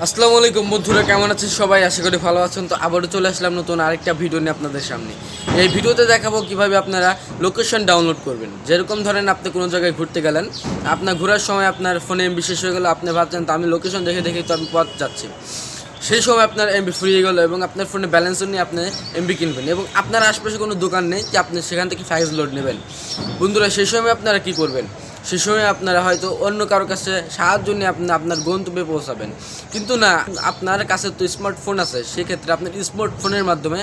আসসালামু আলাইকুম বন্ধুরা, কেমন আছেন সবাই? আশা করি ভালো আছেন। তো আবারও চলে আসলাম নতুন আরেকটা ভিডিও নিয়ে আপনাদের সামনে। এই ভিডিওতে দেখাবো কিভাবে আপনারা লোকেশন ডাউনলোড করবেন। যেরকম ধরেন আপনি কোনো জায়গায় ঘুরতে গেলেন, আপনার ঘোরার সময় আপনার ফোনে এমবি শেষ হয়ে গেলো, আপনি ভাবছেন তো আমি লোকেশন দেখে দেখে তো আমি পথ যাচ্ছি। সেই সময় আপনার এমবি ফুরিয়ে গেলো এবং আপনার ফোনে ব্যালেন্সও নিয়ে আপনি এমবি কিনবেন এবং আপনার আশপাশে কোনো দোকান নেই যে আপনি সেখান থেকে ফাইল লোড নেবেন। বন্ধুরা, সেই সময় আপনারা কী করবেন? সে সময় আপনারা হয়তো অন্য কারোর কাছে সাহায্য নিয়ে আপনি আপনার গন্তব্যে পৌঁছাবেন, কিন্তু না, আপনার কাছে তো স্মার্টফোন আছে। সেক্ষেত্রে আপনার স্মার্টফোনের মাধ্যমে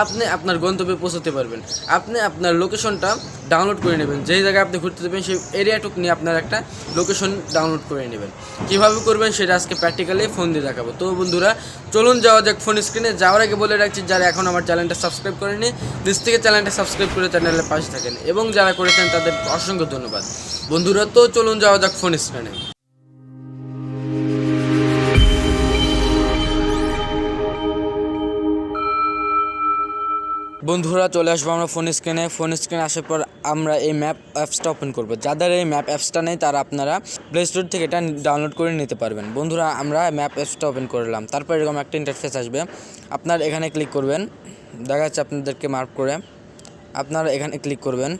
আপনি আপনার গন্তব্যে পৌঁছাতে পারবেন। আপনি আপনার লোকেশনটা ডাউনলোড করে নেবেন, যেই জায়গায় আপনি ঘুরতে দেবেন সেই এরিয়াটুক নিয়ে আপনার একটা লোকেশন ডাউনলোড করে নেবেন। কীভাবে করবেন সেটা আজকে প্র্যাকটিক্যালি ফোন দিয়ে দেখাবো। তো বন্ধুরা, চলুন যাওয়া যাক ফোন স্ক্রিনে। যাওয়ার আগে বলে রাখছি, যারা এখন আমার চ্যানেলটা সাবস্ক্রাইব করেনি, নিজ থেকে চ্যানেলটা সাবস্ক্রাইব করে চ্যানেলের পাশে থাকেন, এবং যারা করেছেন তাদের অসংখ্য ধন্যবাদ। বন্ধুরা, তো চলুন যাওয়া যাক ফোন স্ক্রিনে। বন্ধুরা, চলে আসবো আমরা ফোন স্ক্রিনে আসার পর আমরা এই ম্যাপ অ্যাপসটা ওপেন করব। যাদের এই ম্যাপ অ্যাপসটা নেই তারা আপনারা প্লে স্টোর থেকে এটা ডাউনলোড করে নিতে পারবেন। বন্ধুরা, আমরা ম্যাপ অ্যাপসটা ওপেন করলাম, তারপর এরকম একটা ইন্টারফেস আসবে। আপনার এখানে ক্লিক করবেন, দেখা যাচ্ছে আপনাদেরকে মার্ক করে, আপনারা এখানে ক্লিক করবেন।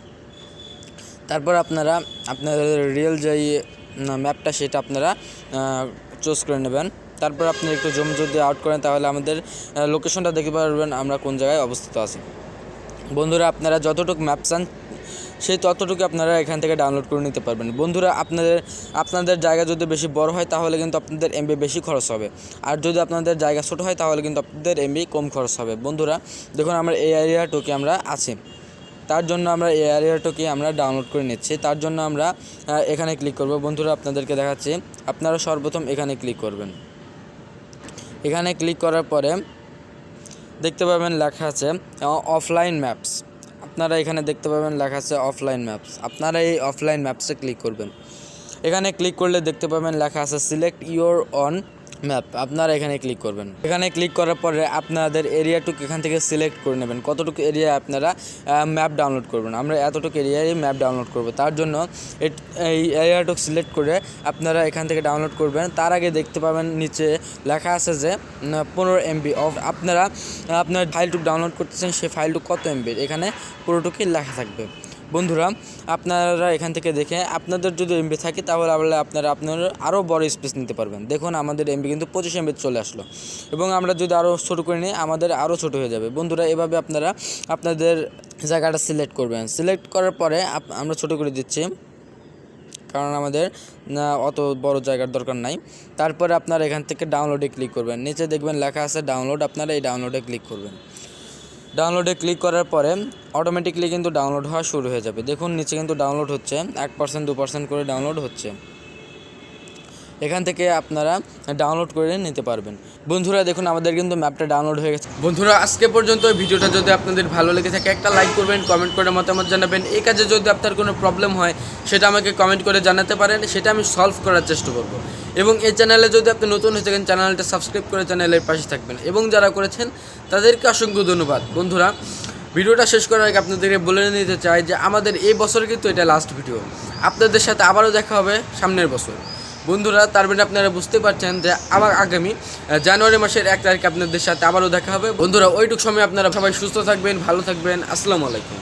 তারপর আপনারা আপনাদের রিয়েল যেই ম্যাপটা সেটা আপনারা চুজ করে নেবেন। তারপর আপনি একটু জুম যদি আউট করেন তাহলে আমাদের লোকেশনটা দেখতে পারবেন আমরা কোন জায়গায় অবস্থিত আছি। বন্ধুরা, আপনারা যতটুকু ম্যাপ চান সেই ততটুকু আপনারা এখান থেকে ডাউনলোড করে নিতে পারবেন। বন্ধুরা, আপনাদের জায়গা যদি বেশি বড় হয় তাহলে কিন্তু আপনাদের এমবি বেশি খরচ হবে, আর যদি আপনাদের জায়গা ছোটো হয় তাহলে কিন্তু আপনাদের এমবি কম খরচ হবে। বন্ধুরা, দেখুন আমরা এই এরিয়াটুকু আমরা আছি, তার জন্য আমরা এই এরিয়াটুকু আমরা ডাউনলোড করে নিচ্ছি। তার জন্য আমরা এখানে ক্লিক করব। বন্ধুরা, আপনাদেরকে দেখাচ্ছি, আপনারা সর্বপ্রথম এখানে ক্লিক করবেন। এখানে ক্লিক করার পরে দেখতে পাবেন লেখা আছে অফলাইন ম্যাপস। আপনারা এখানে দেখতে পাবেন লেখা আছে অফলাইন ম্যাপস। আপনারা এই অফলাইন ম্যাপসে ক্লিক করবেন। এখানে ক্লিক করলে দেখতে পাবেন লেখা আছে সিলেক্ট ইওর অন ম্যাপ। আপনারা এখানে ক্লিক করবেন। এখানে ক্লিক করার পরে আপনাদের এরিয়াটুকু এখান থেকে সিলেক্ট করে নেবেন, কতটুকু এরিয়া আপনারা ম্যাপ ডাউনলোড করবেন। আমরা এতটুকু এরিয়ায় ম্যাপ ডাউনলোড করব, তার জন্য এই এরিয়াটুকু সিলেক্ট করে আপনারা এখান থেকে ডাউনলোড করবেন। তার আগে দেখতে পাবেন নিচে লেখা আছে যে 15 MB অফ। আপনার ফাইলটুকু ডাউনলোড করতেছেন, সেই ফাইলটুকু কত এমবির এখানে পুরোটুকুই লেখা থাকবে। বন্ধুরা, আপনারা এখান থেকে দেখে আপনাদের যদি এমবি থাকে তাহলে আপনারা আরও বড় স্পেস নিতে পারবেন। দেখুন আমাদের এমবি কিন্তু 25 MB চলে আসলো, এবং আমরা যদি আরও ছোটো করে নিই আমাদের আরও ছোটো হয়ে যাবে। বন্ধুরা, এভাবে আপনারা আপনাদের জায়গাটা সিলেক্ট করবেন। সিলেক্ট করার পরে আমরা ছোটো করে দিচ্ছি, কারণ আমাদের অত বড় জায়গার দরকার নাই। তারপরে আপনারা এখান থেকে ডাউনলোডে ক্লিক করবেন। নিচে দেখবেন লেখা আছে ডাউনলোড, আপনারা এই ডাউনলোডে ক্লিক করবেন। ডাউনলোডে ক্লিক করার পরে অটোমেটিকলি কিন্তু ডাউনলোড হওয়া শুরু হয়ে যাবে। দেখুন নিচে কিন্তু ডাউনলোড হচ্ছে, 1% 2% করে ডাউনলোড হচ্ছে। এখান থেকে আপনারা ডাউনলোড করে নিতে পারবেন। বন্ধুরা, দেখুন আমাদের কিন্তু ম্যাপটা ডাউনলোড হয়ে গেছে। বন্ধুরা, আজকে পর্যন্ত ভিডিওটা যদি আপনাদের ভালো লেগে থাকে একটা লাইক করবেন, কমেন্ট করে মতামত জানাবেন। এই কাজে যদি আপনার কোনো প্রবলেম হয় সেটা আমাকে কমেন্ট করে জানাতে পারেন, সেটা আমি সলভ করার চেষ্টা করব। এবং এই চ্যানেলে যদি আপনি নতুন হয়ে থাকেন চ্যানেলটা সাবস্ক্রাইব করে চ্যানেলের পাশে থাকবেন, এবং যারা করেছেন তাদেরকে অসংখ্য ধন্যবাদ। বন্ধুরা, ভিডিওটা শেষ করার আগে আপনাদেরকে বলে নিতে চাই যে আমাদের এই বছর কিন্তু এটা লাস্ট ভিডিও। আপনাদের সাথে আবারও দেখা হবে সামনের বছর। বন্ধুরা, তার মানে আপনারা বুঝতে পারছেন যে আবার আগামী জানুয়ারি মাসের 1 তারিখে আপনাদের সাথে আবারও দেখা হবে। বন্ধুরা, ওইটুক সময় আপনারা সবাই সুস্থ থাকবেন, ভালো থাকবেন। আসসালামু আলাইকুম।